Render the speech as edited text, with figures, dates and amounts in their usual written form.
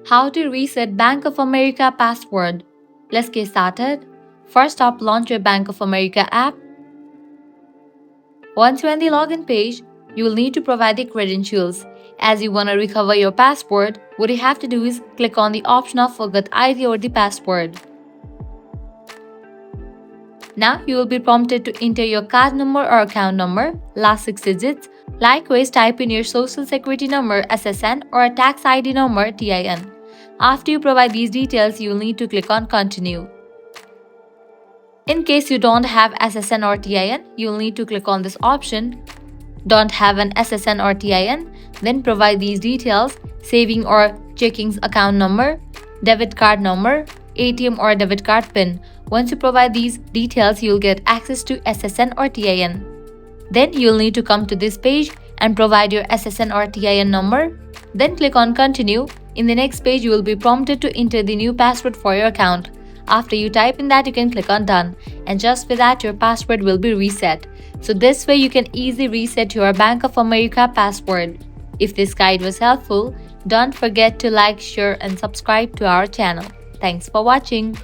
How to reset Bank of America password. Let's get started. First up, launch your Bank of America app. Once you're on the login page, you will need to provide the credentials. As you want to recover your password, what you have to do is click on the option of Forget ID or the password. Now you will be prompted to enter your card number or account number, last 6 digits. Likewise, type in your social security number SSN or a tax ID number TIN. After you provide these details, you will need to click on Continue. In case you don't have SSN or TIN, you will need to click on this option. Don't have an SSN or TIN? Then provide these details: saving or checkings account number, debit card number, ATM or debit card PIN. Once you provide these details, you'll get access to SSN or TIN. Then you'll need to come to this page and provide your SSN or TIN number. Then click on Continue. In the next page, you will be prompted to enter the new password for your account. After you type in that, you can click on Done. And just with that, your password will be reset. So this way, you can easily reset your Bank of America password. If this guide was helpful, don't forget to like, share, and subscribe to our channel. Thanks for watching.